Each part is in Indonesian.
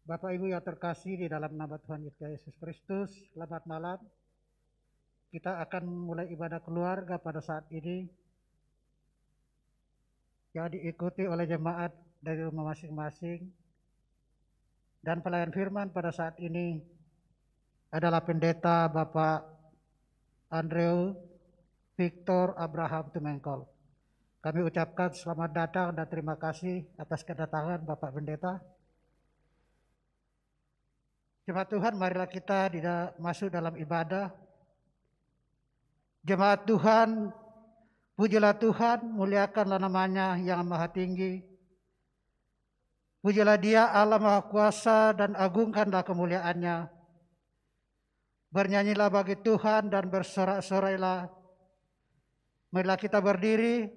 Bapak Ibu yang terkasih di dalam nama Tuhan Yesus Kristus, selamat malam. Kita akan mulai ibadah keluarga pada saat ini yang diikuti oleh jemaat dari rumah masing-masing. Dan pelayan firman pada saat ini adalah pendeta Bapak Andrew Victor Abraham Tumengkol. Kami ucapkan selamat datang dan terima kasih atas kedatangan Bapak Pendeta. Jemaat Tuhan, marilah kita masuk dalam ibadah. Jemaat Tuhan, pujilah Tuhan, muliakanlah namanya yang maha tinggi. Pujilah Dia Allah Maha Kuasa dan agungkanlah kemuliaannya. Bernyanyilah bagi Tuhan dan bersorak-sorailah. Marilah kita berdiri,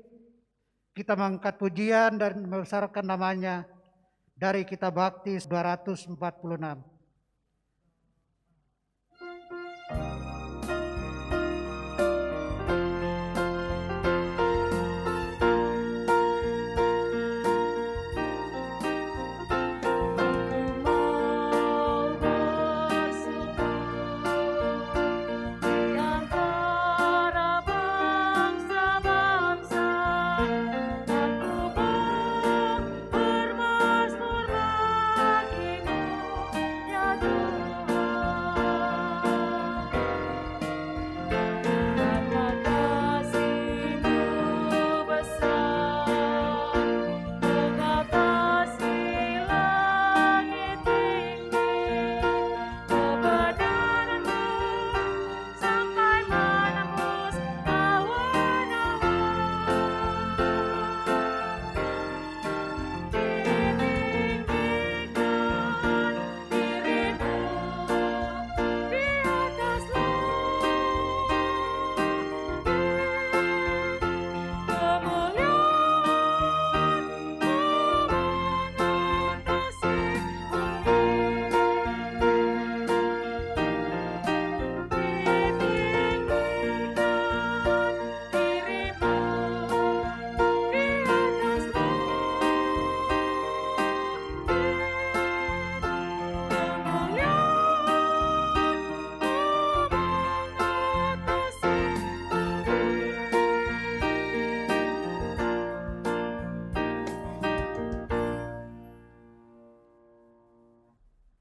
kita mengangkat pujian dan membesarkan namanya dari Kitab Bakti 246.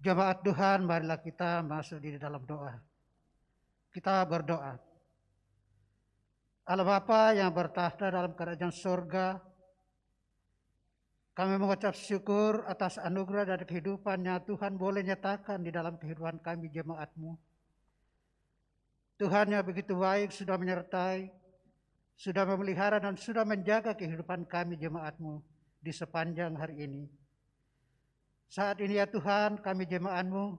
Jemaat Tuhan, marilah kita masuk di dalam doa. Kita berdoa. Allah Bapa yang bertahta dalam kerajaan surga, kami mengucap syukur atas anugerah dan kehidupannya Tuhan boleh nyatakan di dalam kehidupan kami jemaat-Mu. Tuhan yang begitu baik sudah menyertai, sudah memelihara dan sudah menjaga kehidupan kami jemaat-Mu di sepanjang hari ini. Saat ini ya Tuhan, kami jemaat-Mu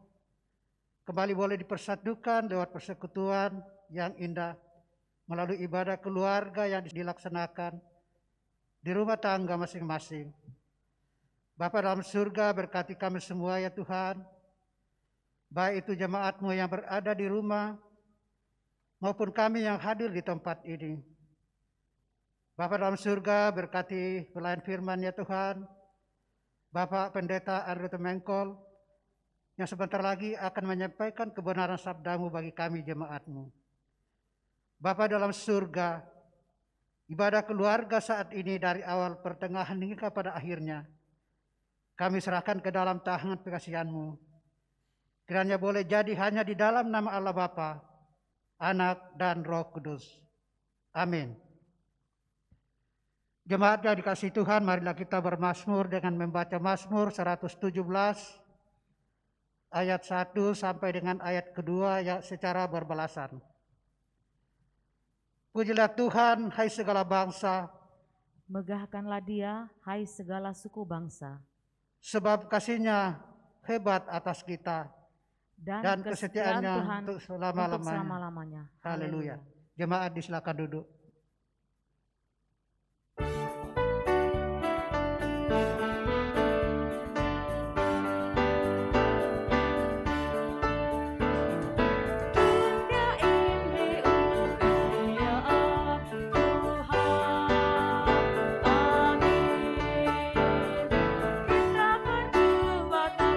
kembali boleh dipersatukan lewat persekutuan yang indah melalui ibadah keluarga yang dilaksanakan di rumah tangga masing-masing. Bapa dalam surga, berkati kami semua ya Tuhan, baik itu jemaat-Mu yang berada di rumah maupun kami yang hadir di tempat ini. Bapa dalam surga, berkati pelayan firman ya Tuhan, Bapak Pendeta Andrew Tumengkol yang sebentar lagi akan menyampaikan kebenaran sabda-Mu bagi kami jemaat-Mu. Bapa dalam surga, ibadah keluarga saat ini dari awal pertengahan hingga pada akhirnya, kami serahkan ke dalam tangan pengasihan-Mu. Kiranya boleh jadi hanya di dalam nama Allah Bapa, Anak dan Roh Kudus. Amin. Jemaat yang dikasihi Tuhan, marilah kita bermazmur dengan membaca Mazmur 117 ayat 1 sampai dengan ayat kedua yang secara berbalasan. Pujilah Tuhan, hai segala bangsa. Megahkanlah Dia, hai segala suku bangsa. Sebab kasih-Nya hebat atas kita dan kesetiaannya Tuhan untuk selama-lamanya. Haleluya. Jemaat disilakan duduk. Kita berdua tak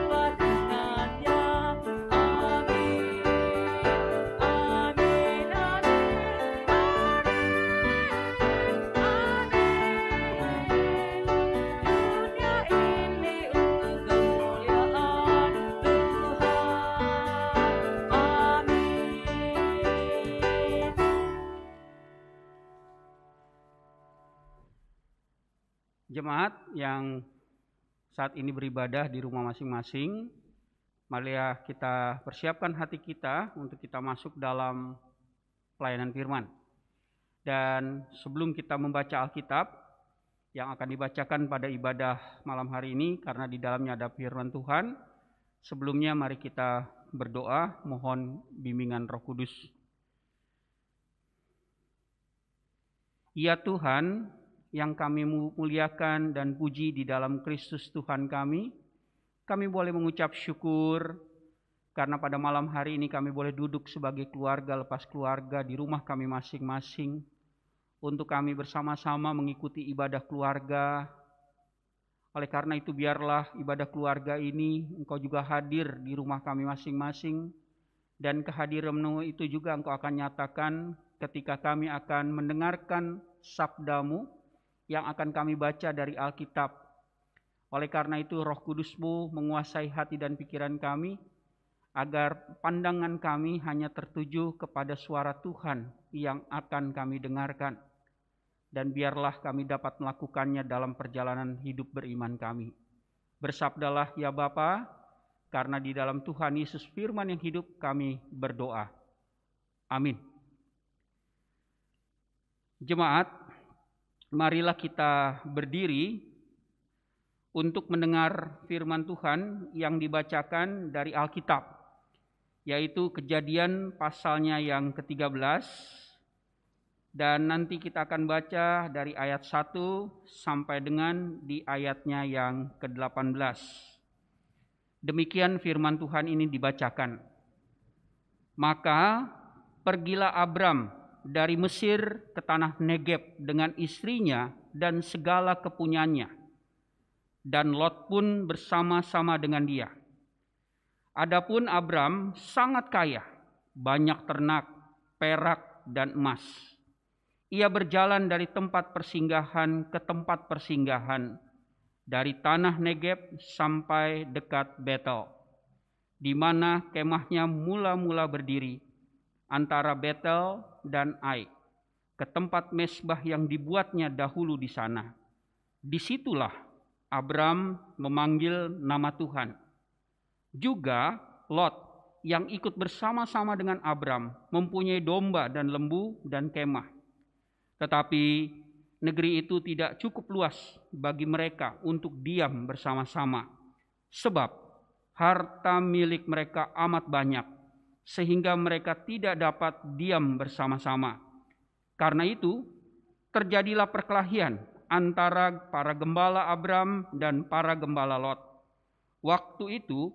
Jemaat yang saat ini beribadah di rumah masing-masing, marilah kita persiapkan hati kita untuk kita masuk dalam pelayanan firman. Dan sebelum kita membaca Alkitab yang akan dibacakan pada ibadah malam hari ini, karena di dalamnya ada firman Tuhan, sebelumnya mari kita berdoa mohon bimbingan Roh Kudus. Ya Tuhan, yang kami muliakan dan puji di dalam Kristus Tuhan kami boleh mengucap syukur karena pada malam hari ini kami boleh duduk sebagai keluarga lepas keluarga di rumah kami masing-masing untuk kami bersama-sama mengikuti ibadah keluarga. Oleh karena itu biarlah ibadah keluarga ini Engkau juga hadir di rumah kami masing-masing, dan kehadiran-Mu itu juga Engkau akan nyatakan ketika kami akan mendengarkan sabda-Mu yang akan kami baca dari Alkitab. Oleh karena itu Roh Kudus-Mu menguasai hati dan pikiran kami, agar pandangan kami hanya tertuju kepada suara Tuhan yang akan kami dengarkan. Dan biarlah kami dapat melakukannya dalam perjalanan hidup beriman kami. Bersabdalah ya Bapa, karena di dalam Tuhan Yesus firman yang hidup kami berdoa. Amin. Jemaat, marilah kita berdiri untuk mendengar firman Tuhan yang dibacakan dari Alkitab, yaitu Kejadian pasalnya yang ke-13, dan nanti kita akan baca dari ayat 1 sampai dengan di ayatnya yang ke-18. Demikian firman Tuhan ini dibacakan. Maka pergilah Abram dari Mesir ke tanah Negeb dengan istrinya dan segala kepunyaannya, dan Lot pun bersama-sama dengan dia. Adapun Abram sangat kaya, banyak ternak, perak, dan emas. Ia berjalan dari tempat persinggahan ke tempat persinggahan, dari tanah Negeb sampai dekat Betel, di mana kemahnya mula-mula berdiri, antara Betel dan Ai, ke tempat mesbah yang dibuatnya dahulu di sana. Disitulah Abram memanggil nama Tuhan. Juga Lot yang ikut bersama-sama dengan Abram mempunyai domba dan lembu dan kemah. Tetapi negeri itu tidak cukup luas bagi mereka untuk diam bersama-sama, sebab harta milik mereka amat banyak, sehingga mereka tidak dapat diam bersama-sama. Karena itu, terjadilah perkelahian antara para gembala Abram dan para gembala Lot. Waktu itu,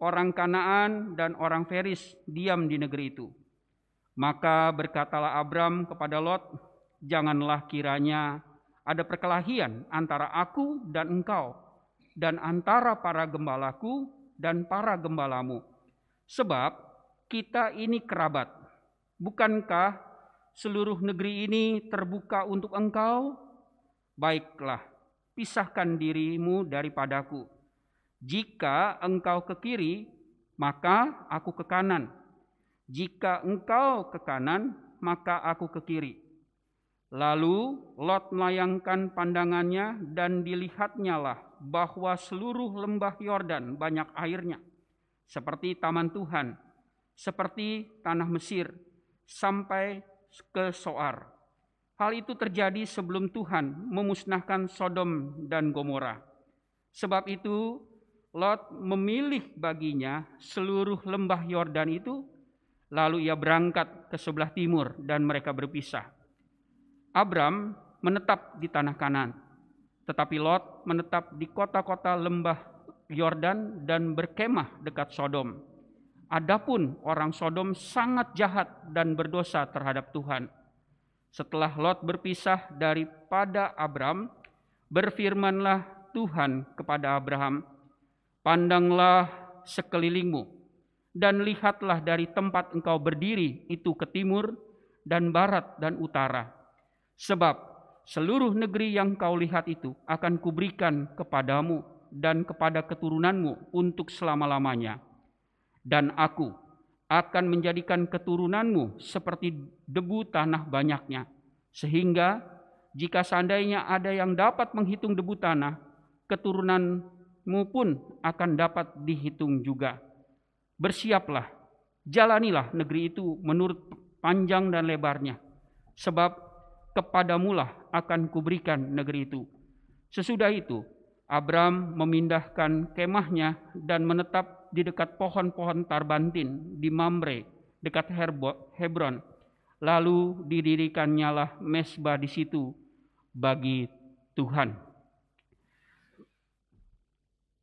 orang Kanaan dan orang Feris diam di negeri itu. Maka berkatalah Abram kepada Lot, "Janganlah kiranya ada perkelahian antara aku dan engkau, dan antara para gembalaku dan para gembalamu. Sebab kita ini kerabat. Bukankah seluruh negeri ini terbuka untuk engkau? Baiklah, pisahkan dirimu daripadaku. Jika engkau ke kiri, maka aku ke kanan. Jika engkau ke kanan, maka aku ke kiri." Lalu Lot melayangkan pandangannya, dan dilihatnyalah bahwa seluruh lembah Yordan banyak airnya, seperti taman Tuhan, seperti tanah Mesir, sampai ke Soar. Hal itu terjadi sebelum Tuhan memusnahkan Sodom dan Gomora. Sebab itu Lot memilih baginya seluruh lembah Yordan itu, lalu ia berangkat ke sebelah timur dan mereka berpisah. Abram menetap di tanah Kanaan, tetapi Lot menetap di kota-kota lembah Yordan dan berkemah dekat Sodom. Adapun orang Sodom sangat jahat dan berdosa terhadap Tuhan. Setelah Lot berpisah daripada Abram, berfirmanlah Tuhan kepada Abraham, "Pandanglah sekelilingmu, dan lihatlah dari tempat engkau berdiri itu ke timur dan barat dan utara. Sebab seluruh negeri yang kau lihat itu akan kuberikan kepadamu dan kepada keturunanmu untuk selama-lamanya. Dan aku akan menjadikan keturunanmu seperti debu tanah banyaknya, sehingga Jika seandainya ada yang dapat menghitung debu tanah, keturunanmu pun akan dapat dihitung juga. Bersiaplah, jalanilah negeri itu menurut panjang dan lebarnya, sebab kepadamulah akan kuberikan negeri itu. Sesudah itu, Abram memindahkan kemahnya dan menetap di dekat pohon-pohon tarbantin di Mamre, dekat Hebron. Lalu didirikannya mesbah di situ bagi Tuhan.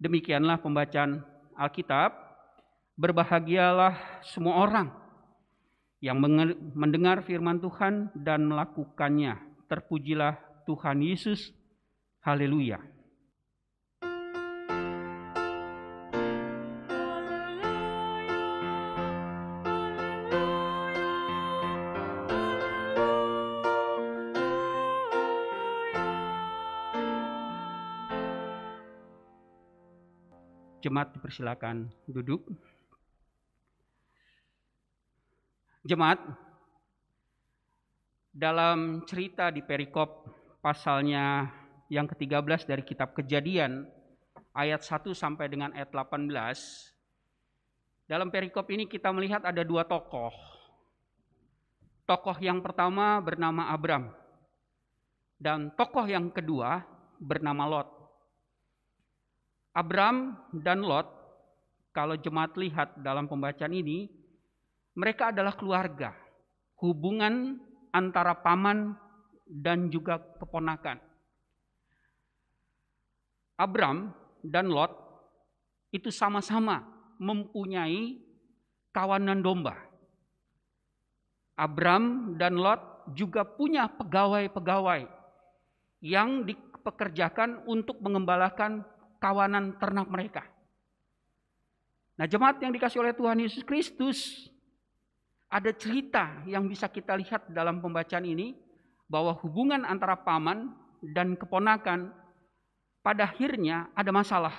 Demikianlah pembacaan Alkitab. Berbahagialah semua orang yang mendengar firman Tuhan dan melakukannya. Terpujilah Tuhan Yesus. Haleluya. Jemaat dipersilakan duduk. Jemaat, dalam cerita di perikop pasalnya yang ke-13 dari kitab Kejadian ayat 1 sampai dengan ayat 18. Dalam perikop ini kita melihat ada dua tokoh. Tokoh yang pertama bernama Abram dan tokoh yang kedua bernama Lot. Abram dan Lot, kalau jemaat lihat dalam pembacaan ini, mereka adalah keluarga. Hubungan antara paman dan juga keponakan. Abram dan Lot itu sama-sama mempunyai kawanan domba. Abram dan Lot juga punya pegawai-pegawai yang dipekerjakan untuk mengembalakan kawanan ternak mereka. Nah, jemaat yang dikasih oleh Tuhan Yesus Kristus, ada cerita yang bisa kita lihat dalam pembacaan ini, bahwa hubungan antara paman dan keponakan pada akhirnya ada masalah.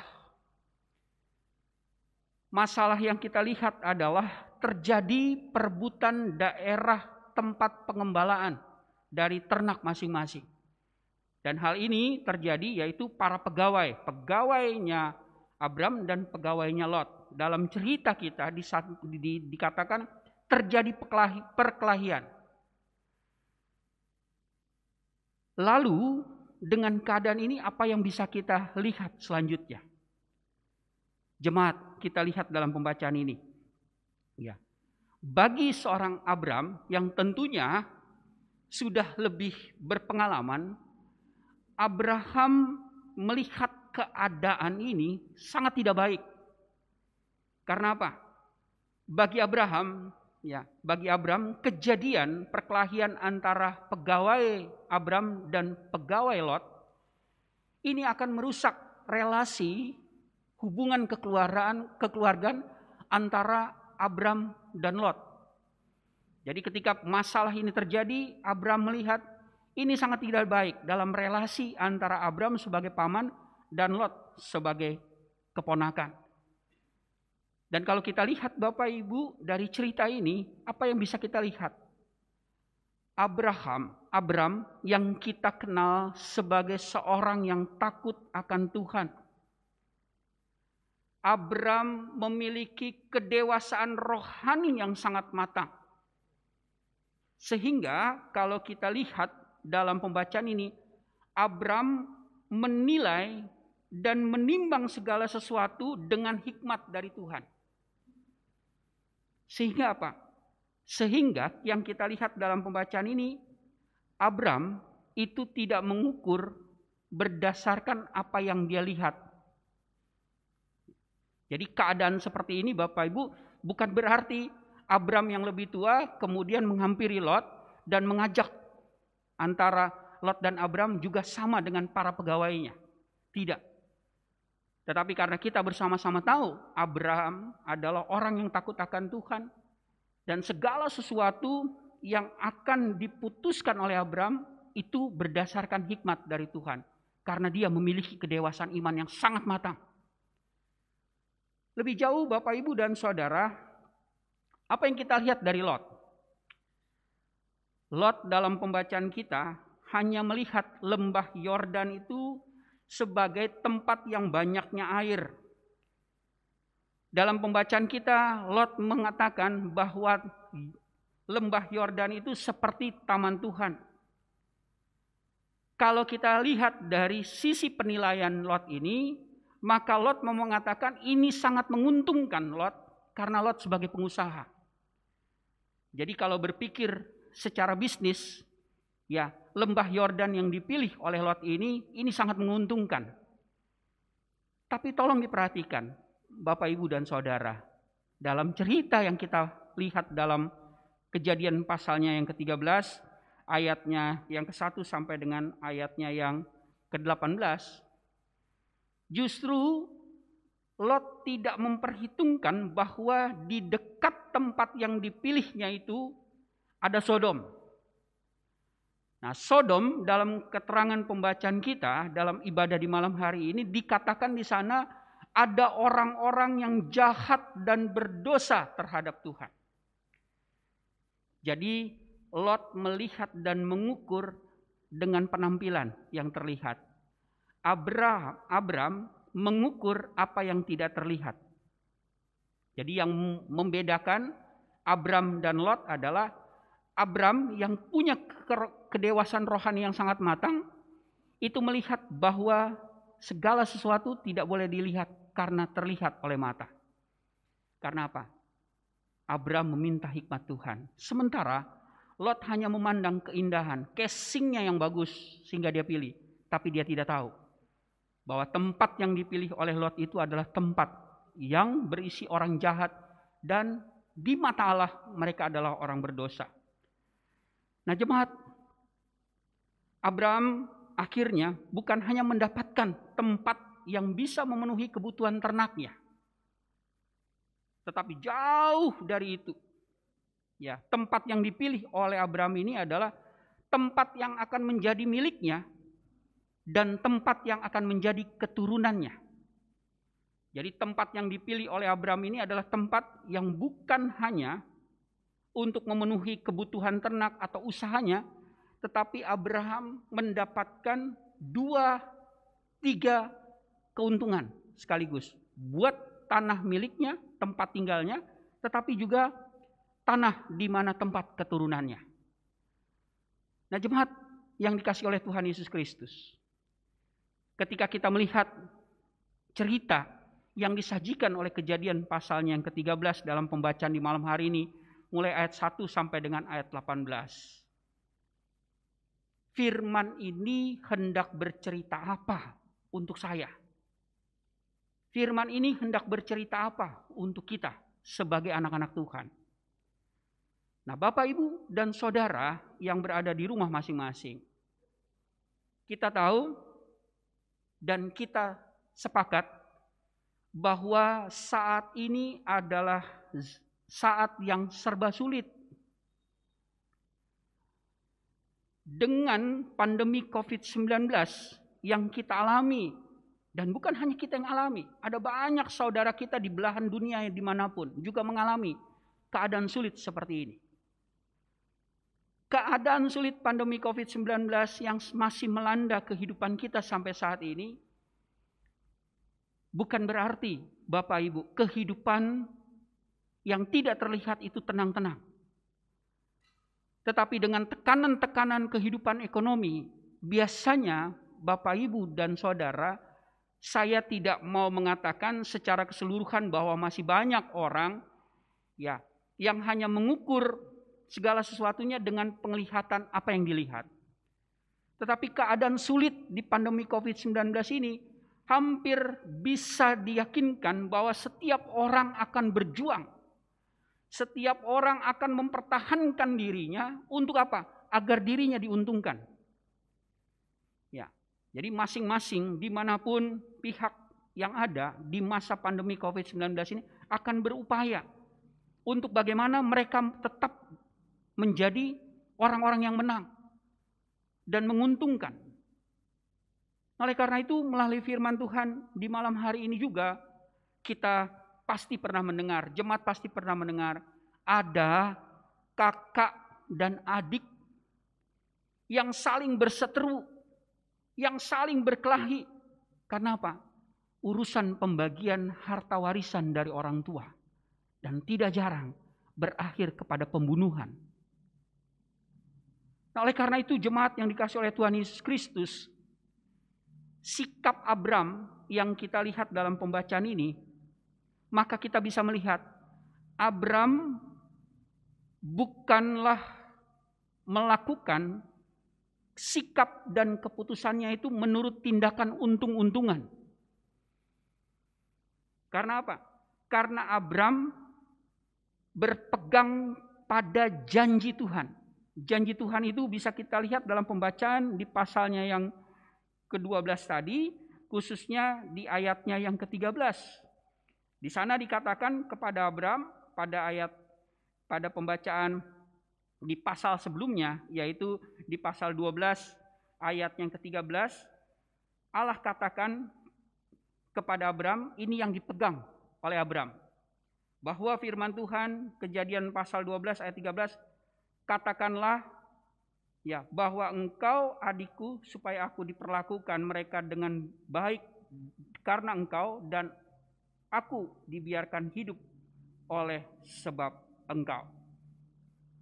Masalah yang kita lihat adalah terjadi perebutan daerah tempat pengembalaan dari ternak masing-masing. Dan hal ini terjadi yaitu para pegawainya Abram dan pegawainya Lot. Dalam cerita kita dikatakan terjadi perkelahian. Lalu dengan keadaan ini apa yang bisa kita lihat selanjutnya? Jemaat, kita lihat dalam pembacaan ini. Ya. Bagi seorang Abram yang tentunya sudah lebih berpengalaman, Abraham melihat keadaan ini sangat tidak baik. Karena apa? Bagi Abram kejadian perkelahian antara pegawai Abram dan pegawai Lot ini akan merusak relasi hubungan kekeluargaan antara Abram dan Lot. Jadi ketika masalah ini terjadi, Abram melihat ini sangat tidak baik dalam relasi antara Abram sebagai paman dan Lot sebagai keponakan. Dan kalau kita lihat Bapak Ibu dari cerita ini, apa yang bisa kita lihat? Abram yang kita kenal sebagai seorang yang takut akan Tuhan. Abram memiliki kedewasaan rohani yang sangat matang. Sehingga kalau kita lihat dalam pembacaan ini, Abram menilai dan menimbang segala sesuatu dengan hikmat dari Tuhan. Sehingga apa? Sehingga yang kita lihat dalam pembacaan ini, Abram itu tidak mengukur berdasarkan apa yang dia lihat. Jadi keadaan seperti ini Bapak Ibu bukan berarti Abram yang lebih tua kemudian menghampiri Lot dan mengajak antara Lot dan Abram juga sama dengan para pegawainya. Tidak. Tetapi karena kita bersama-sama tahu Abram adalah orang yang takut akan Tuhan. Dan segala sesuatu yang akan diputuskan oleh Abram itu berdasarkan hikmat dari Tuhan. Karena dia memiliki kedewasaan iman yang sangat matang. Lebih jauh Bapak Ibu dan Saudara, apa yang kita lihat dari Lot? Lot dalam pembacaan kita hanya melihat lembah Yordan itu sebagai tempat yang banyaknya air. Dalam pembacaan kita, Lot mengatakan bahwa lembah Yordan itu seperti taman Tuhan. Kalau kita lihat dari sisi penilaian Lot ini, maka Lot mau mengatakan ini sangat menguntungkan Lot karena Lot sebagai pengusaha. Jadi kalau berpikir secara bisnis, ya lembah Yordan yang dipilih oleh Lot ini sangat menguntungkan. Tapi tolong diperhatikan, Bapak, Ibu, dan Saudara, dalam cerita yang kita lihat dalam Kejadian pasalnya yang ke-13, ayatnya yang ke-1 sampai dengan ayatnya yang ke-18, justru Lot tidak memperhitungkan bahwa di dekat tempat yang dipilihnya itu ada Sodom. Nah, Sodom dalam keterangan pembacaan kita dalam ibadah di malam hari ini dikatakan di sana ada orang-orang yang jahat dan berdosa terhadap Tuhan. Jadi Lot melihat dan mengukur dengan penampilan yang terlihat. Abram mengukur apa yang tidak terlihat. Jadi yang membedakan Abram dan Lot adalah Abram yang punya kedewasaan rohani yang sangat matang, itu melihat bahwa segala sesuatu tidak boleh dilihat karena terlihat oleh mata. Karena apa? Abram meminta hikmat Tuhan. Sementara Lot hanya memandang keindahan, casingnya yang bagus sehingga dia pilih. Tapi dia tidak tahu bahwa tempat yang dipilih oleh Lot itu adalah tempat yang berisi orang jahat dan di mata Allah mereka adalah orang berdosa. Nah, jemaat, Abraham akhirnya bukan hanya mendapatkan tempat yang bisa memenuhi kebutuhan ternaknya, tetapi jauh dari itu. Ya, tempat yang dipilih oleh Abraham ini adalah tempat yang akan menjadi miliknya dan tempat yang akan menjadi keturunannya. Jadi tempat yang dipilih oleh Abraham ini adalah tempat yang bukan hanya untuk memenuhi kebutuhan ternak atau usahanya, tetapi Abraham mendapatkan 2-3 keuntungan sekaligus. Buat tanah miliknya, tempat tinggalnya, tetapi juga tanah di mana tempat keturunannya. Nah, jemaat yang dikasihi oleh Tuhan Yesus Kristus, ketika kita melihat cerita yang disajikan oleh Kejadian pasalnya yang ke-13 dalam pembacaan di malam hari ini, mulai ayat 1 sampai dengan ayat 18. Firman ini hendak bercerita apa untuk saya? Firman ini hendak bercerita apa untuk kita sebagai anak-anak Tuhan? Nah, Bapak, Ibu, dan Saudara yang berada di rumah masing-masing, kita tahu dan kita sepakat bahwa saat ini adalah saat yang serba sulit. Dengan pandemi COVID-19 yang kita alami, dan bukan hanya kita yang alami, ada banyak saudara kita di belahan dunia yang dimanapun juga mengalami keadaan sulit seperti ini. Keadaan sulit pandemi COVID-19 yang masih melanda kehidupan kita sampai saat ini, bukan berarti, Bapak Ibu, kehidupan yang tidak terlihat itu tenang-tenang. Tetapi dengan tekanan-tekanan kehidupan ekonomi, biasanya Bapak, Ibu, dan Saudara, saya tidak mau mengatakan secara keseluruhan bahwa masih banyak orang ya yang hanya mengukur segala sesuatunya dengan penglihatan apa yang dilihat. Tetapi keadaan sulit di pandemi COVID-19 ini hampir bisa diyakinkan bahwa setiap orang akan berjuang. Setiap orang akan mempertahankan dirinya untuk apa? Agar dirinya diuntungkan. Ya, jadi masing-masing dimanapun pihak yang ada di masa pandemi COVID-19 ini akan berupaya untuk bagaimana mereka tetap menjadi orang-orang yang menang dan menguntungkan. Oleh karena itu, melalui firman Tuhan di malam hari ini juga kita pasti pernah mendengar, jemaat pasti pernah mendengar, ada kakak dan adik yang saling berseteru, yang saling berkelahi. Karena apa? Urusan pembagian harta warisan dari orang tua. Dan tidak jarang berakhir kepada pembunuhan. Nah, oleh karena itu jemaat yang dikasihi oleh Tuhan Yesus Kristus, sikap Abram yang kita lihat dalam pembacaan ini, maka kita bisa melihat Abram bukanlah melakukan sikap dan keputusannya itu menurut tindakan untung-untungan. Karena apa? Karena Abram berpegang pada janji Tuhan. Janji Tuhan itu bisa kita lihat dalam pembacaan di pasalnya yang ke-12 tadi, khususnya di ayatnya yang ke-13. Di sana dikatakan kepada Abram pada pembacaan di pasal sebelumnya, yaitu di pasal 12 ayat yang ke-13, Allah katakan kepada Abram, ini yang dipegang oleh Abram. Bahwa firman Tuhan, Kejadian pasal 12 ayat 13, katakanlah ya bahwa engkau adikku supaya aku diperlakukan mereka dengan baik karena engkau, dan aku dibiarkan hidup oleh sebab engkau.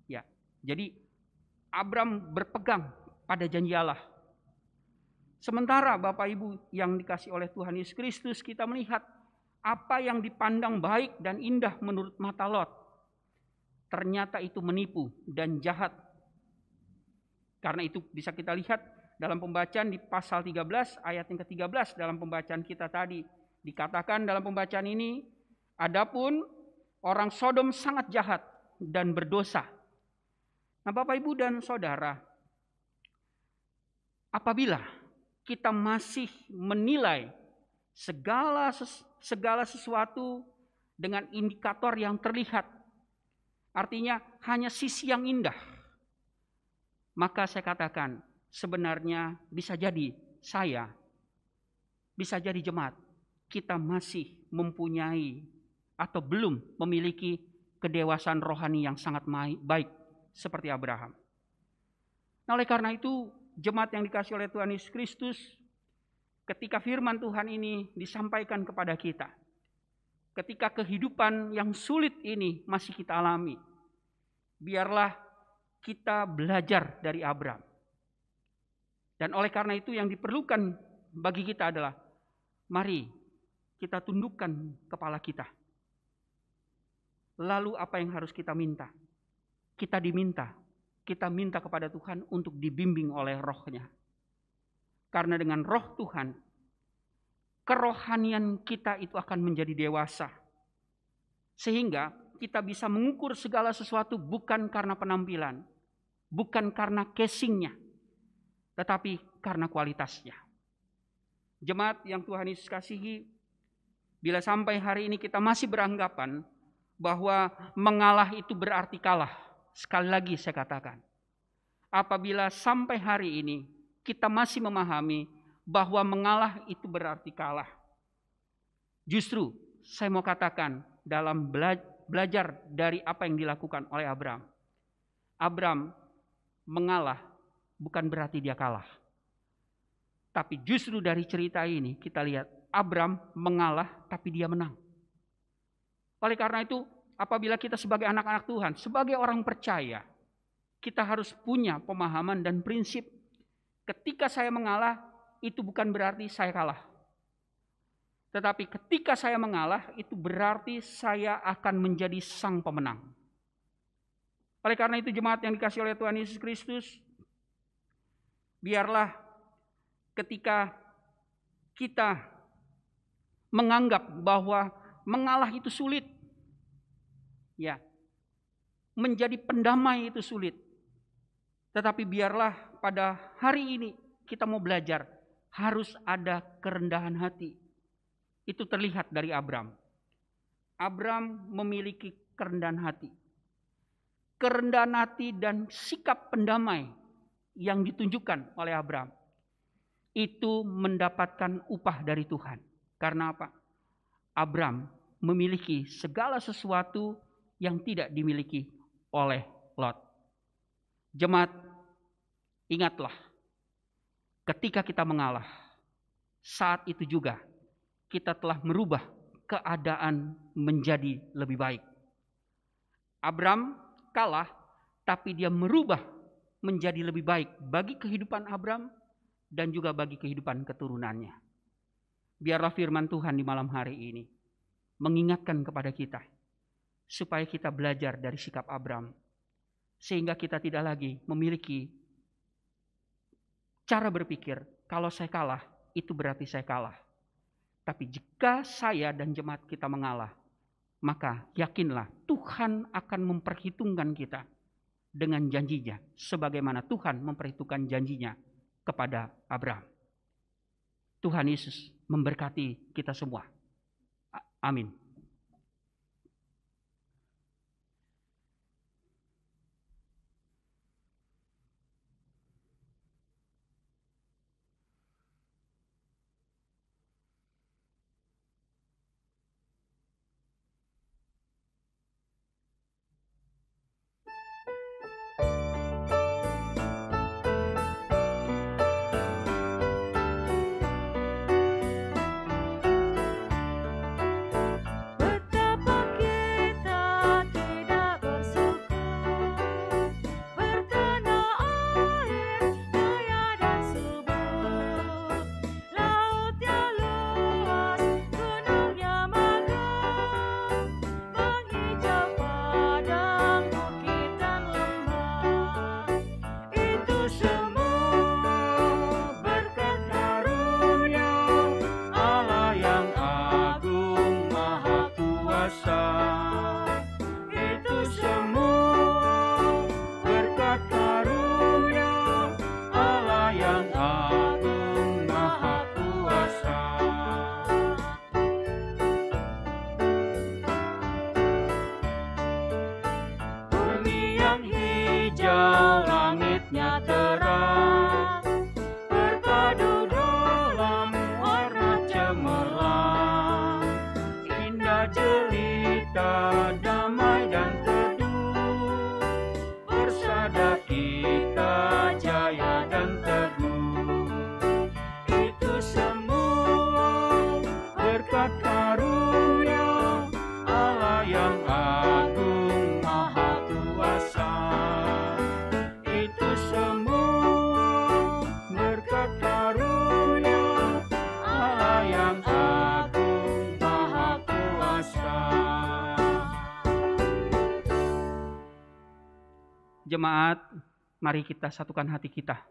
Ya, jadi Abram berpegang pada janji Allah. Sementara Bapak Ibu yang dikasihi oleh Tuhan Yesus Kristus, kita melihat apa yang dipandang baik dan indah menurut mata Lot, ternyata itu menipu dan jahat. Karena itu bisa kita lihat dalam pembacaan di pasal 13 ayat yang ke-13 dalam pembacaan kita tadi. Dikatakan dalam pembacaan ini, adapun orang Sodom sangat jahat dan berdosa. Nah, Bapak Ibu dan Saudara, apabila kita masih menilai segala sesuatu dengan indikator yang terlihat, artinya hanya sisi yang indah, maka saya katakan sebenarnya bisa jadi saya, bisa jadi jemaat, kita masih mempunyai atau belum memiliki kedewasaan rohani yang sangat baik seperti Abraham. Nah, oleh karena itu jemaat yang dikasihi oleh Tuhan Yesus Kristus, ketika firman Tuhan ini disampaikan kepada kita, ketika kehidupan yang sulit ini masih kita alami, biarlah kita belajar dari Abram. Dan oleh karena itu yang diperlukan bagi kita adalah, mari kita tundukkan kepala kita. Lalu apa yang harus kita minta? Kita minta kepada Tuhan untuk dibimbing oleh rohnya. Karena dengan roh Tuhan, kerohanian kita itu akan menjadi dewasa. Sehingga kita bisa mengukur segala sesuatu bukan karena penampilan, bukan karena casingnya, tetapi karena kualitasnya. Jemaat yang Tuhan Yesus kasihi, bila sampai hari ini kita masih beranggapan bahwa mengalah itu berarti kalah, sekali lagi saya katakan, apabila sampai hari ini kita masih memahami bahwa mengalah itu berarti kalah, justru saya mau katakan dalam belajar dari apa yang dilakukan oleh Abram. Abram mengalah bukan berarti dia kalah. Tapi justru dari cerita ini kita lihat Abram mengalah tapi dia menang. Oleh karena itu, apabila kita sebagai anak-anak Tuhan, sebagai orang percaya, kita harus punya pemahaman dan prinsip. Ketika saya mengalah, itu bukan berarti saya kalah. Tetapi ketika saya mengalah, itu berarti saya akan menjadi sang pemenang. Oleh karena itu jemaat yang dikasihi oleh Tuhan Yesus Kristus, biarlah ketika kita menganggap bahwa mengalah itu sulit, ya, menjadi pendamai itu sulit. Tetapi biarlah pada hari ini kita mau belajar, harus ada kerendahan hati. Itu terlihat dari Abram. Abram memiliki kerendahan hati. Kerendahan hati dan sikap pendamai yang ditunjukkan oleh Abram itu mendapatkan upah dari Tuhan. Karena apa? Abram memiliki segala sesuatu yang tidak dimiliki oleh Lot. Jemaat Ingatlah, ketika kita mengalah, saat itu juga kita telah merubah keadaan menjadi lebih baik. Abram kalah, tapi dia merubah menjadi lebih baik bagi kehidupan Abram dan juga bagi kehidupan keturunannya. Biarlah firman Tuhan di malam hari ini mengingatkan kepada kita, supaya kita belajar dari sikap Abram, sehingga kita tidak lagi memiliki cara berpikir, kalau saya kalah, itu berarti saya kalah. Tapi jika saya dan jemaat kita mengalah, maka yakinlah Tuhan akan memperhitungkan kita dengan janjinya, sebagaimana Tuhan memperhitungkan janjinya kepada Abram. Tuhan Yesus memberkati kita semua. Amin. Betapa kita tidak bersyukur, bertanah air kaya dan subur, lautnya luas, gunungnya megah, penghijau padang, bukit dan lembah. Itu semua berkat karunia Allah yang agung maha kuasa. Itu semua berkat karunia Allah yang agung maha kuasa. Bumi yang hijau, langitnya terang, berpadu dalam warna cemerlang, indah jelita, damai dan teduh, bersada kita jaya dan teguh. Itu semua berkat karunia Allah yang agung maha kuasa. Itu semua berkat karunia Allah yang agung maha kuasa. Jemaat, mari kita satukan hati kita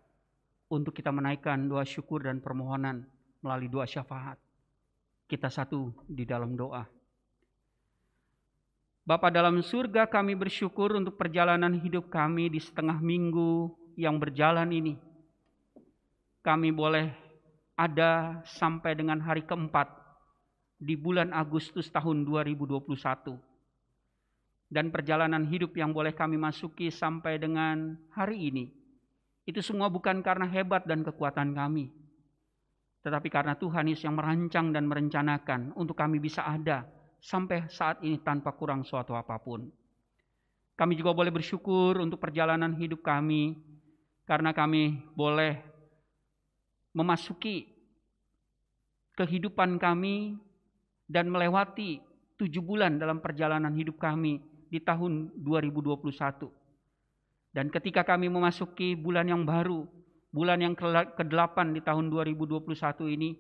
untuk kita menaikkan doa syukur dan permohonan melalui doa syafaat. Kita satu di dalam doa. Bapa dalam surga, kami bersyukur untuk perjalanan hidup kami di setengah minggu yang berjalan ini. Kami boleh ada sampai dengan hari keempat di bulan Agustus tahun 2021. Dan perjalanan hidup yang boleh kami masuki sampai dengan hari ini, itu semua bukan karena hebat dan kekuatan kami, tetapi karena Tuhan Yesus yang merancang dan merencanakan untuk kami bisa ada sampai saat ini tanpa kurang suatu apapun. Kami juga boleh bersyukur untuk perjalanan hidup kami, karena kami boleh memasuki kehidupan kami dan melewati 7 bulan dalam perjalanan hidup kami di tahun 2021. Dan ketika kami memasuki bulan yang baru, bulan yang ke-8 di tahun 2021 ini,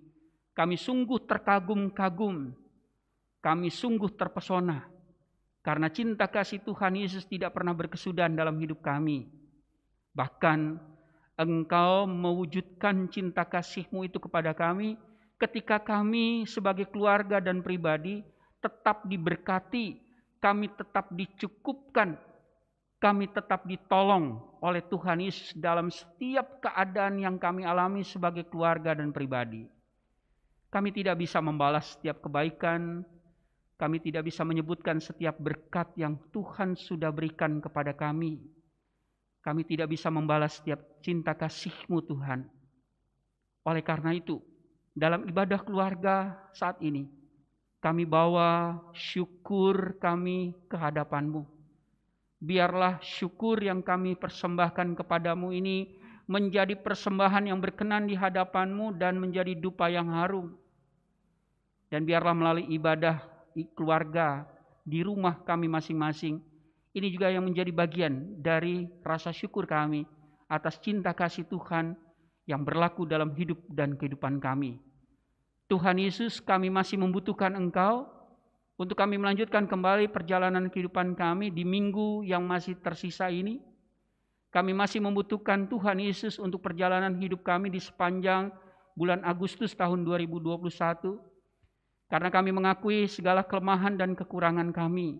kami sungguh terkagum-kagum, kami sungguh terpesona, karena cinta kasih Tuhan Yesus tidak pernah berkesudahan dalam hidup kami. Bahkan Engkau mewujudkan cinta kasih-Mu itu kepada kami, ketika kami sebagai keluarga dan pribadi tetap diberkati, kami tetap dicukupkan, kami tetap ditolong oleh Tuhan Yesus dalam setiap keadaan yang kami alami sebagai keluarga dan pribadi. Kami tidak bisa membalas setiap kebaikan, kami tidak bisa menyebutkan setiap berkat yang Tuhan sudah berikan kepada kami. Kami tidak bisa membalas setiap cinta kasih-Mu Tuhan. Oleh karena itu, dalam ibadah keluarga saat ini, kami bawa syukur kami ke hadapan-Mu. Biarlah syukur yang kami persembahkan kepadamu ini menjadi persembahan yang berkenan di hadapan-Mu dan menjadi dupa yang harum. Dan biarlah melalui ibadah keluarga di rumah kami masing-masing, ini juga yang menjadi bagian dari rasa syukur kami atas cinta kasih Tuhan yang berlaku dalam hidup dan kehidupan kami. Tuhan Yesus, kami masih membutuhkan Engkau untuk kami melanjutkan kembali perjalanan kehidupan kami di minggu yang masih tersisa ini. Kami masih membutuhkan Tuhan Yesus untuk perjalanan hidup kami di sepanjang bulan Agustus tahun 2021. Karena kami mengakui segala kelemahan dan kekurangan kami,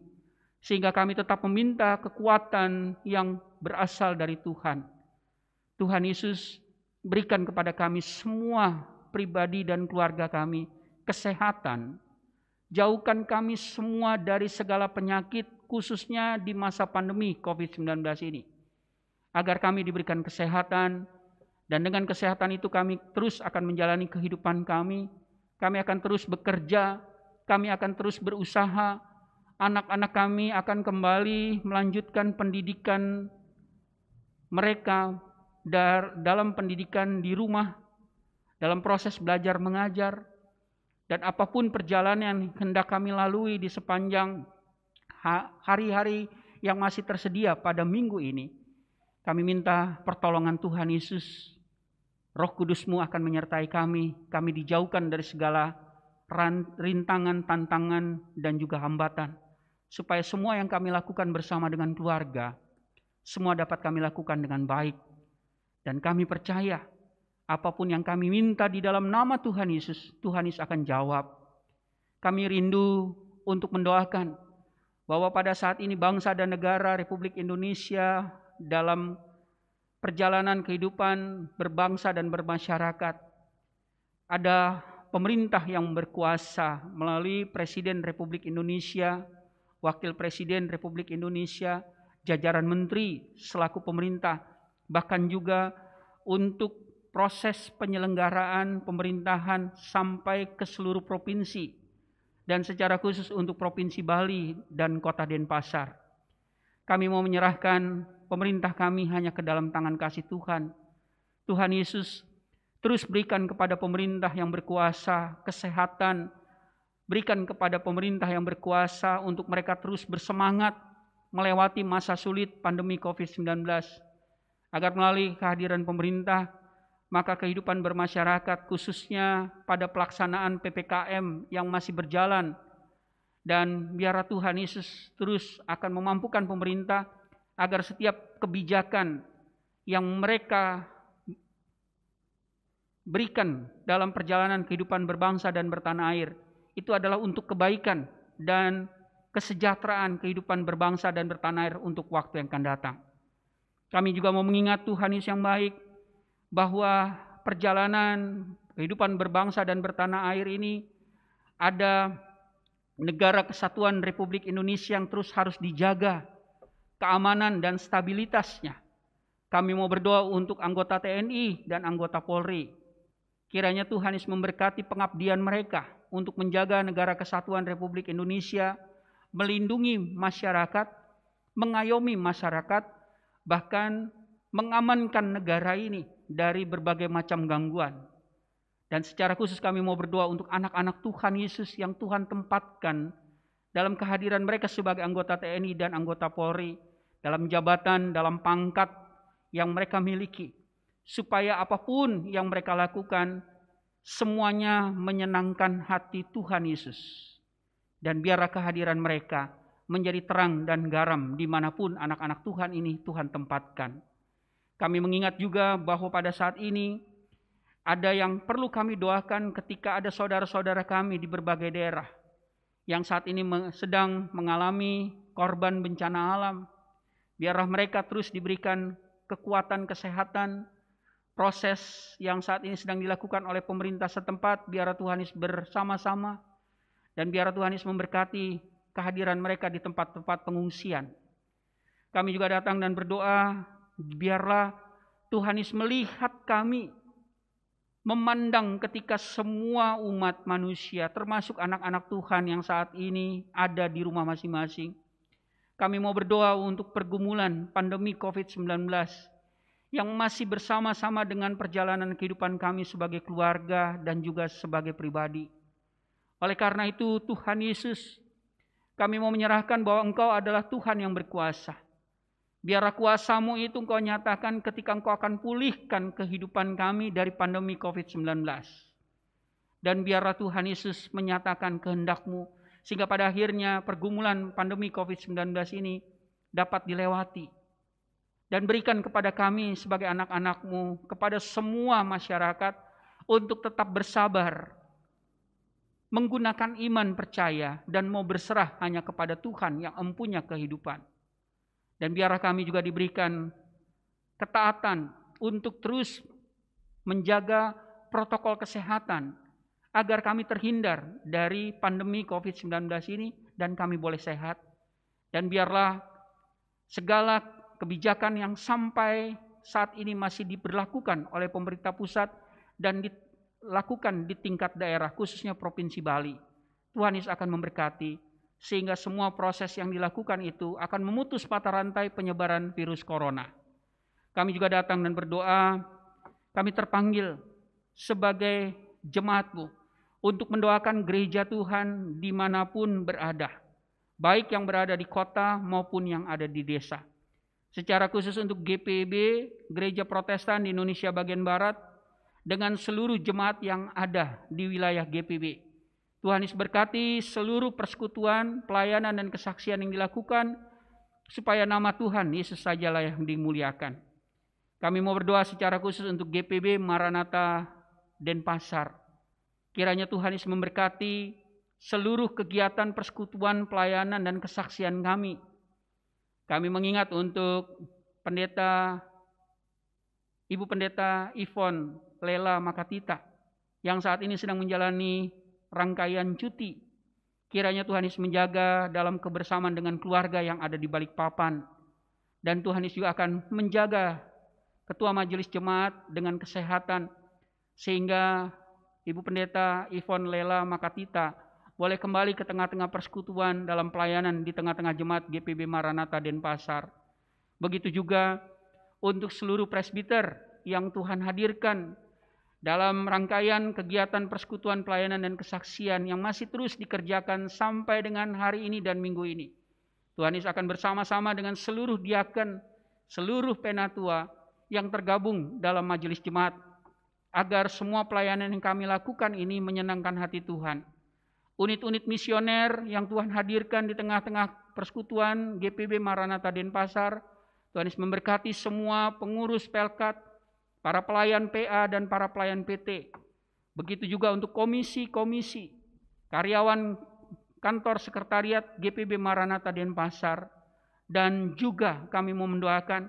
sehingga kami tetap meminta kekuatan yang berasal dari Tuhan. Tuhan Yesus, berikan kepada kami semua pribadi dan keluarga kami kesehatan. Jauhkan kami semua dari segala penyakit, khususnya di masa pandemi COVID-19 ini. Agar kami diberikan kesehatan, dan dengan kesehatan itu kami terus akan menjalani kehidupan kami. Kami akan terus bekerja, kami akan terus berusaha. Anak-anak kami akan kembali melanjutkan pendidikan mereka dalam pendidikan di rumah, dalam proses belajar mengajar, dan apapun perjalanan yang hendak kami lalui di sepanjang hari-hari yang masih tersedia pada minggu ini, kami minta pertolongan Tuhan Yesus. Roh Kudus-Mu akan menyertai kami dijauhkan dari segala rintangan, tantangan, dan juga hambatan, supaya semua yang kami lakukan bersama dengan keluarga, semua dapat kami lakukan dengan baik. Dan kami percaya, apapun yang kami minta di dalam nama Tuhan Yesus akan jawab. Kami rindu untuk mendoakan bahwa pada saat ini bangsa dan negara Republik Indonesia dalam perjalanan kehidupan berbangsa dan bermasyarakat, ada pemerintah yang berkuasa melalui Presiden Republik Indonesia, Wakil Presiden Republik Indonesia, jajaran menteri selaku pemerintah, bahkan juga untuk proses penyelenggaraan pemerintahan sampai ke seluruh provinsi, dan secara khusus untuk Provinsi Bali dan Kota Denpasar. Kami mau menyerahkan pemerintah kami hanya ke dalam tangan kasih Tuhan. Tuhan Yesus, terus berikan kepada pemerintah yang berkuasa kesehatan, berikan kepada pemerintah yang berkuasa untuk mereka terus bersemangat melewati masa sulit pandemi COVID-19, agar melalui kehadiran pemerintah, maka kehidupan bermasyarakat khususnya pada pelaksanaan PPKM yang masih berjalan, dan biarlah Tuhan Yesus terus akan memampukan pemerintah agar setiap kebijakan yang mereka berikan dalam perjalanan kehidupan berbangsa dan bertanah air itu adalah untuk kebaikan dan kesejahteraan kehidupan berbangsa dan bertanah air untuk waktu yang akan datang. Kami juga mau mengingat Tuhan Yesus yang baik, bahwa perjalanan kehidupan berbangsa dan bertanah air ini ada negara kesatuan Republik Indonesia yang terus harus dijaga keamanan dan stabilitasnya. Kami mau berdoa untuk anggota TNI dan anggota Polri. Kiranya Tuhan Yesus memberkati pengabdian mereka untuk menjaga negara kesatuan Republik Indonesia, melindungi masyarakat, mengayomi masyarakat, bahkan mengamankan negara ini dari berbagai macam gangguan. Dan secara khusus kami mau berdoa untuk anak-anak Tuhan Yesus yang Tuhan tempatkan dalam kehadiran mereka sebagai anggota TNI dan anggota Polri, dalam jabatan, dalam pangkat yang mereka miliki, supaya apapun yang mereka lakukan, semuanya menyenangkan hati Tuhan Yesus. Dan biarlah kehadiran mereka menjadi terang dan garam dimanapun anak-anak Tuhan ini Tuhan tempatkan. Kami mengingat juga bahwa pada saat ini ada yang perlu kami doakan ketika ada saudara-saudara kami di berbagai daerah yang saat ini sedang mengalami korban bencana alam. Biarlah mereka terus diberikan kekuatan kesehatan. Proses yang saat ini sedang dilakukan oleh pemerintah setempat, biarlah Tuhan Yesus bersama-sama, dan biarlah Tuhan Yesus memberkati kehadiran mereka di tempat-tempat pengungsian. Kami juga datang dan berdoa, biarlah Tuhan Yesus melihat kami, memandang ketika semua umat manusia, termasuk anak-anak Tuhan yang saat ini ada di rumah masing-masing. Kami mau berdoa untuk pergumulan pandemi COVID-19 yang masih bersama-sama dengan perjalanan kehidupan kami sebagai keluarga dan juga sebagai pribadi. Oleh karena itu, Tuhan Yesus, kami mau menyerahkan bahwa Engkau adalah Tuhan yang berkuasa. Biarlah kuasa-Mu itu Engkau nyatakan ketika Engkau akan pulihkan kehidupan kami dari pandemi COVID-19. Dan biarlah Tuhan Yesus menyatakan kehendak-Mu, sehingga pada akhirnya pergumulan pandemi COVID-19 ini dapat dilewati. Dan berikan kepada kami sebagai anak-anak-Mu, kepada semua masyarakat, untuk tetap bersabar, menggunakan iman percaya, dan mau berserah hanya kepada Tuhan yang empunya kehidupan. Dan biarlah kami juga diberikan ketaatan untuk terus menjaga protokol kesehatan, agar kami terhindar dari pandemi COVID-19 ini, dan kami boleh sehat. Dan biarlah segala kebijakan yang sampai saat ini masih diberlakukan oleh pemerintah pusat dan dilakukan di tingkat daerah, khususnya Provinsi Bali, Tuhan Yesus akan memberkati, sehingga semua proses yang dilakukan itu akan memutus mata rantai penyebaran virus corona. Kami juga datang dan berdoa, kami terpanggil sebagai jemaat-Mu untuk mendoakan gereja Tuhan dimanapun berada, baik yang berada di kota maupun yang ada di desa. Secara khusus untuk GPB, Gereja Protestan di Indonesia bagian Barat, dengan seluruh jemaat yang ada di wilayah GPB. Tuhan Yesus berkati seluruh persekutuan, pelayanan dan kesaksian yang dilakukan, supaya nama Tuhan Yesus sajalah yang dimuliakan. Kami mau berdoa secara khusus untuk GPB Maranatha Denpasar. Kiranya Tuhan Yesus memberkati seluruh kegiatan persekutuan, pelayanan dan kesaksian kami. Kami mengingat untuk Ibu Pendeta Yvonne Lela Makatita yang saat ini sedang menjalani rangkaian cuti. Kiranya Tuhan Yesus menjaga dalam kebersamaan dengan keluarga yang ada di Balikpapan. Dan Tuhan Yesus juga akan menjaga Ketua Majelis Jemaat dengan kesehatan, sehingga Ibu Pendeta Yvonne Lela Makatita boleh kembali ke tengah-tengah persekutuan dalam pelayanan di tengah-tengah jemaat GPB Maranatha Denpasar. Begitu juga untuk seluruh presbiter yang Tuhan hadirkan dalam rangkaian kegiatan persekutuan, pelayanan dan kesaksian yang masih terus dikerjakan sampai dengan hari ini dan minggu ini. Tuhan Yesus akan bersama-sama dengan seluruh diaken, seluruh penatua yang tergabung dalam majelis jemaat, agar semua pelayanan yang kami lakukan ini menyenangkan hati Tuhan. Unit-unit misioner yang Tuhan hadirkan di tengah-tengah persekutuan GPB Maranatha Denpasar, Tuhan Yesus memberkati semua pengurus Pelkat, para pelayan PA dan para pelayan PT. Begitu juga untuk komisi-komisi, karyawan kantor sekretariat GPB Maranatha Denpasar. Dan juga kami mau mendoakan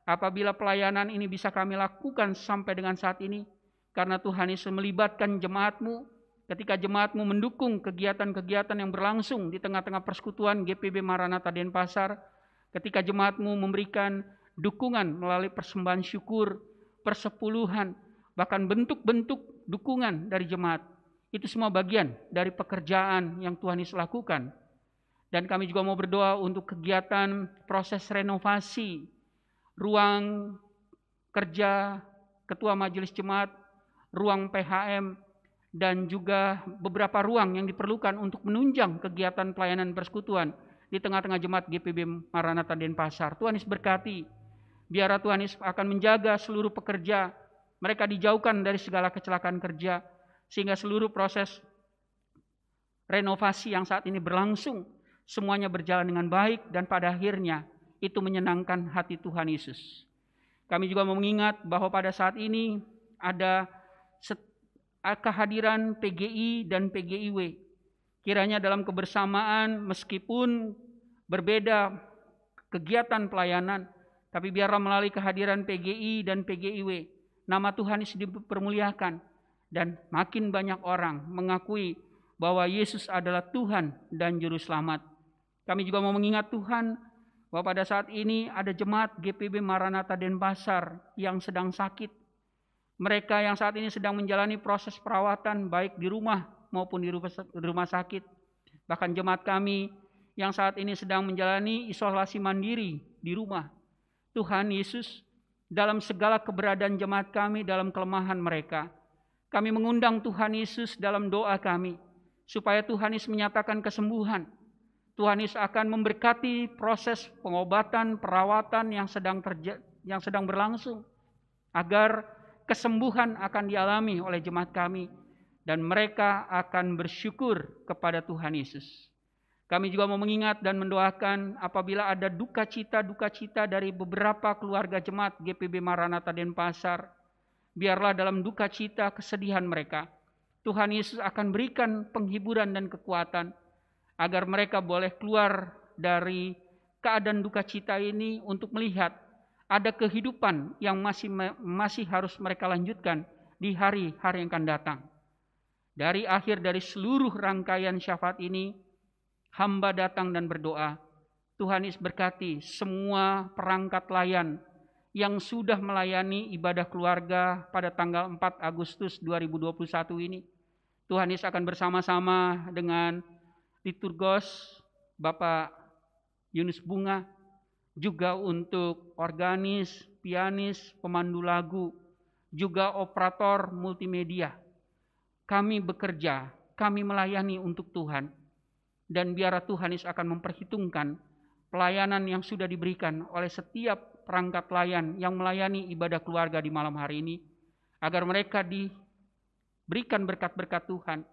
apabila pelayanan ini bisa kami lakukan sampai dengan saat ini, karena Tuhan Yesus melibatkan jemaat-Mu, ketika jemaat-Mu mendukung kegiatan-kegiatan yang berlangsung di tengah-tengah persekutuan GPB Maranatha Denpasar, ketika jemaat-Mu memberikan dukungan melalui persembahan syukur, persepuluhan, bahkan bentuk-bentuk dukungan dari jemaat. Itu semua bagian dari pekerjaan yang Tuhan Yesus lakukan. Dan kami juga mau berdoa untuk kegiatan proses renovasi ruang kerja Ketua Majelis Jemaat, ruang PHM, dan juga beberapa ruang yang diperlukan untuk menunjang kegiatan pelayanan persekutuan di tengah-tengah jemaat GPB Maranatha Denpasar. Tuhan Yesus berkati, biarlah Tuhan Yesus akan menjaga seluruh pekerja, mereka dijauhkan dari segala kecelakaan kerja, sehingga seluruh proses renovasi yang saat ini berlangsung, semuanya berjalan dengan baik, dan pada akhirnya itu menyenangkan hati Tuhan Yesus. Kami juga mengingat bahwa pada saat ini ada kehadiran PGI dan PGIW. Kiranya dalam kebersamaan, meskipun berbeda kegiatan pelayanan, tapi biarlah melalui kehadiran PGI dan PGIW, nama Tuhan Yesus dipermuliakan, dan makin banyak orang mengakui bahwa Yesus adalah Tuhan dan Juru Selamat. Kami juga mau mengingat Tuhan bahwa pada saat ini ada jemaat GPB Maranatha Denpasar yang sedang sakit. Mereka yang saat ini sedang menjalani proses perawatan baik di rumah maupun di rumah sakit. Bahkan jemaat kami yang saat ini sedang menjalani isolasi mandiri di rumah. Tuhan Yesus, dalam segala keberadaan jemaat kami dalam kelemahan mereka. Kami mengundang Tuhan Yesus dalam doa kami, supaya Tuhan Yesus menyatakan kesembuhan. Tuhan Yesus akan memberkati proses pengobatan, perawatan yang sedang berlangsung, agar kesembuhan akan dialami oleh jemaat kami, dan mereka akan bersyukur kepada Tuhan Yesus. Kami juga mau mengingat dan mendoakan apabila ada duka cita dari beberapa keluarga jemaat GPB Maranatha Denpasar. Biarlah dalam duka cita kesedihan mereka, Tuhan Yesus akan berikan penghiburan dan kekuatan, agar mereka boleh keluar dari keadaan duka cita ini untuk melihat ada kehidupan yang masih harus mereka lanjutkan di hari-hari yang akan datang. Dari akhir dari seluruh rangkaian syafaat ini, hamba datang dan berdoa, Tuhan Yesus berkati semua perangkat layan yang sudah melayani ibadah keluarga pada tanggal 4 Agustus 2021 ini. Tuhan Yesus akan bersama-sama dengan liturgos Bapak Yunus Bunga, juga untuk organis, pianis, pemandu lagu, juga operator multimedia. Kami bekerja, kami melayani untuk Tuhan. Dan biar Tuhan Yesus akan memperhitungkan pelayanan yang sudah diberikan oleh setiap perangkat layan yang melayani ibadah keluarga di malam hari ini, agar mereka diberikan berkat-berkat Tuhan,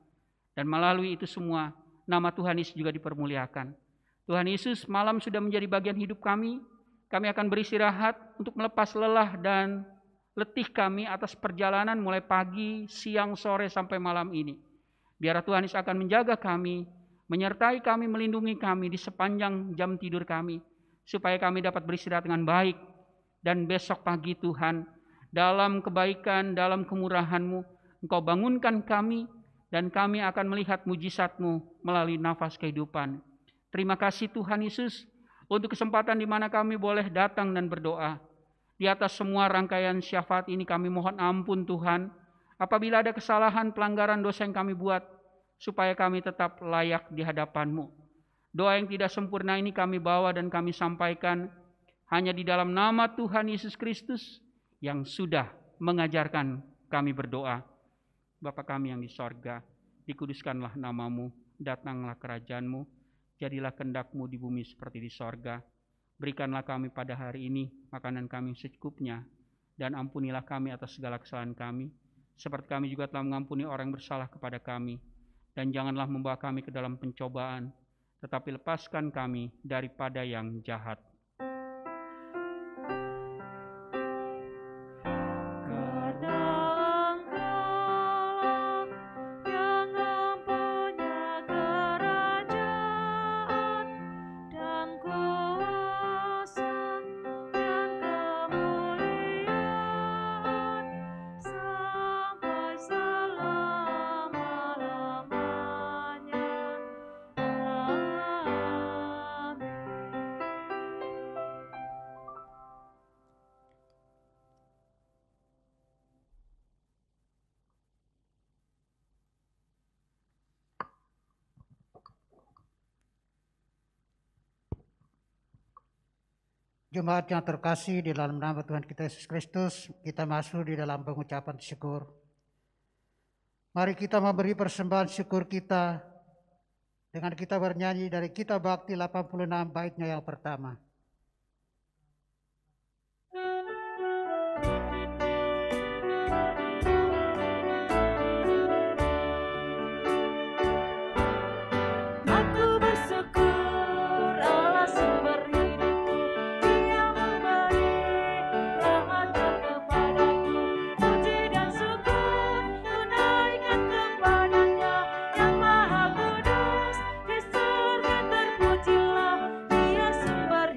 dan melalui itu semua nama Tuhan Yesus juga dipermuliakan. Tuhan Yesus, malam sudah menjadi bagian hidup kami. Kami akan beristirahat untuk melepas lelah dan letih kami atas perjalanan mulai pagi, siang, sore sampai malam ini. Biar Tuhan Yesus akan menjaga kami, menyertai kami, melindungi kami di sepanjang jam tidur kami, supaya kami dapat beristirahat dengan baik. Dan besok pagi Tuhan, dalam kebaikan, dalam kemurahan-Mu, Engkau bangunkan kami, dan kami akan melihat mujizat-Mu melalui nafas kehidupan. Terima kasih Tuhan Yesus untuk kesempatan di mana kami boleh datang dan berdoa. Di atas semua rangkaian syafaat ini kami mohon ampun Tuhan, apabila ada kesalahan, pelanggaran, dosa yang kami buat, supaya kami tetap layak di hadapan-Mu. Doa yang tidak sempurna ini kami bawa dan kami sampaikan hanya di dalam nama Tuhan Yesus Kristus yang sudah mengajarkan kami berdoa. Bapa kami yang di sorga, dikuduskanlah nama-Mu, datanglah kerajaan-Mu, jadilah kehendak-Mu di bumi seperti di sorga. Berikanlah kami pada hari ini makanan kami secukupnya, dan ampunilah kami atas segala kesalahan kami, seperti kami juga telah mengampuni orang yang bersalah kepada kami. Dan janganlah membawa kami ke dalam pencobaan, tetapi lepaskan kami daripada yang jahat. Jemaat yang terkasih, di dalam nama Tuhan kita Yesus Kristus, kita masuk di dalam pengucapan syukur. Mari kita memberi persembahan syukur kita dengan kita bernyanyi dari Kitab Bakti 86 baitnya yang pertama. Terpujilah Dia sumber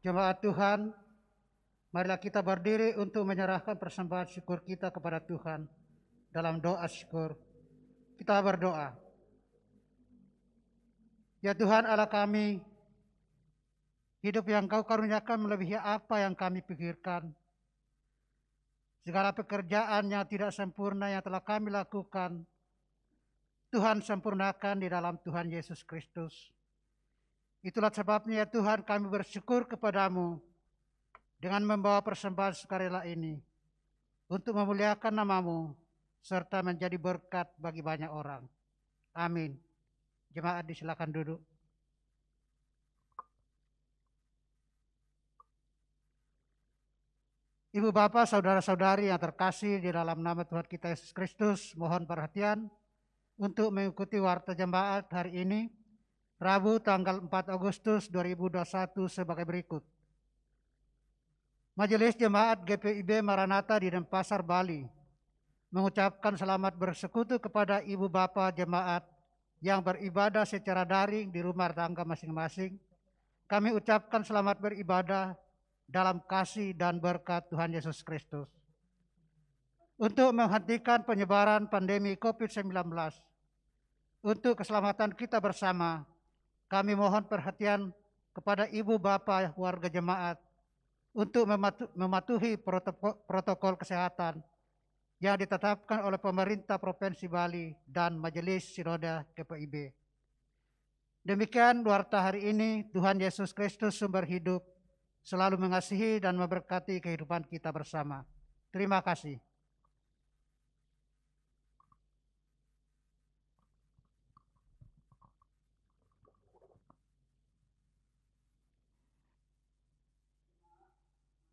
Jemaat Tuhan, marilah kita berdiri untuk menyerahkan persembahan syukur kita kepada Tuhan dalam doa syukur. Kita berdoa. Ya Tuhan Allah kami, hidup yang Kau karuniakan melebihi apa yang kami pikirkan. Segala pekerjaan yang tidak sempurna yang telah kami lakukan, Tuhan sempurnakan di dalam Tuhan Yesus Kristus. Itulah sebabnya ya Tuhan kami bersyukur kepadamu dengan membawa persembahan sukarela ini untuk memuliakan nama-Mu serta menjadi berkat bagi banyak orang. Amin. Jemaat disilakan duduk. Ibu bapak, saudara-saudari yang terkasih di dalam nama Tuhan kita Yesus Kristus, mohon perhatian untuk mengikuti warta jemaat hari ini, Rabu tanggal 4 Agustus 2021 sebagai berikut. Majelis Jemaat GPIB Maranatha di Denpasar, Bali mengucapkan selamat bersekutu kepada ibu bapa jemaat yang beribadah secara daring di rumah tangga masing-masing. Kami ucapkan selamat beribadah dalam kasih dan berkat Tuhan Yesus Kristus. Untuk menghentikan penyebaran pandemi COVID-19, untuk keselamatan kita bersama, kami mohon perhatian kepada ibu bapa warga jemaat untuk mematuhi protokol kesehatan yang ditetapkan oleh pemerintah Provinsi Bali dan Majelis Sinode GPIB. Demikian warta hari ini. Tuhan Yesus Kristus sumber hidup selalu mengasihi dan memberkati kehidupan kita bersama. Terima kasih.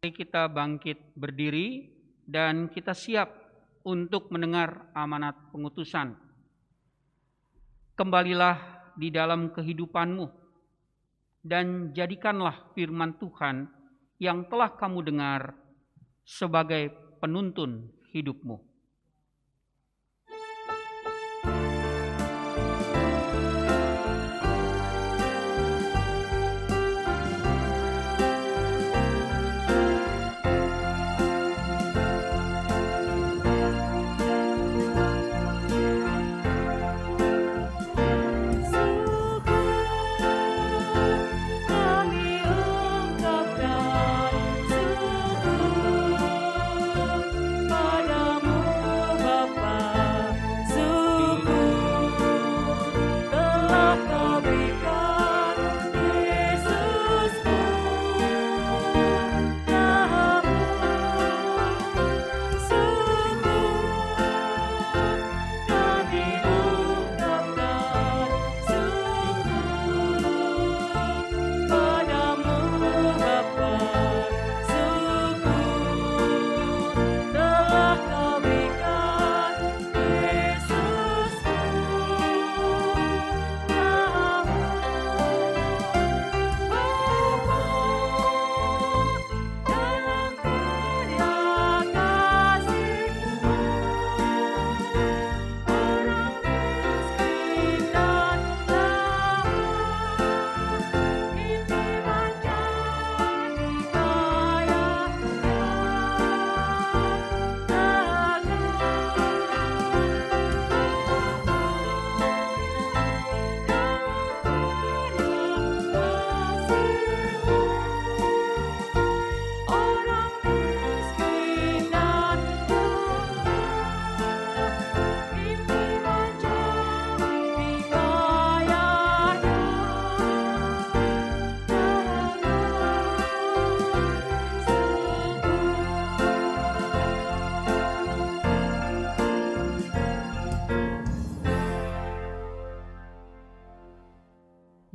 Mari kita bangkit berdiri dan kita siap untuk mendengar amanat pengutusan. Kembalilah di dalam kehidupanmu dan jadikanlah firman Tuhan yang telah kamu dengar sebagai penuntun hidupmu.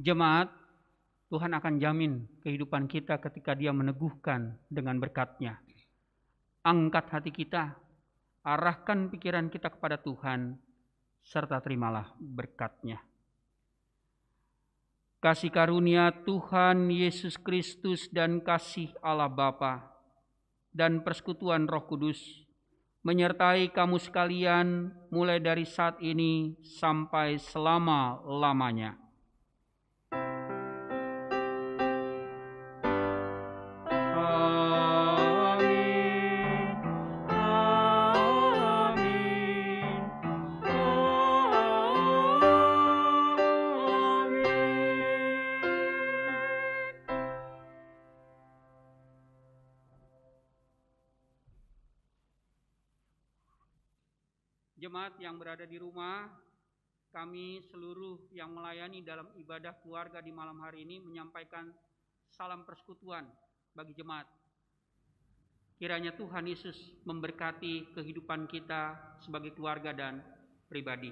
Jemaat, Tuhan akan jamin kehidupan kita ketika Dia meneguhkan dengan berkat-Nya. Angkat hati kita, arahkan pikiran kita kepada Tuhan, serta terimalah berkat-Nya. Kasih karunia Tuhan Yesus Kristus dan kasih Allah Bapa dan persekutuan Roh Kudus menyertai kamu sekalian mulai dari saat ini sampai selama-lamanya. Jemaat yang berada di rumah, kami seluruh yang melayani dalam ibadah keluarga di malam hari ini menyampaikan salam persekutuan bagi jemaat. Kiranya Tuhan Yesus memberkati kehidupan kita sebagai keluarga dan pribadi.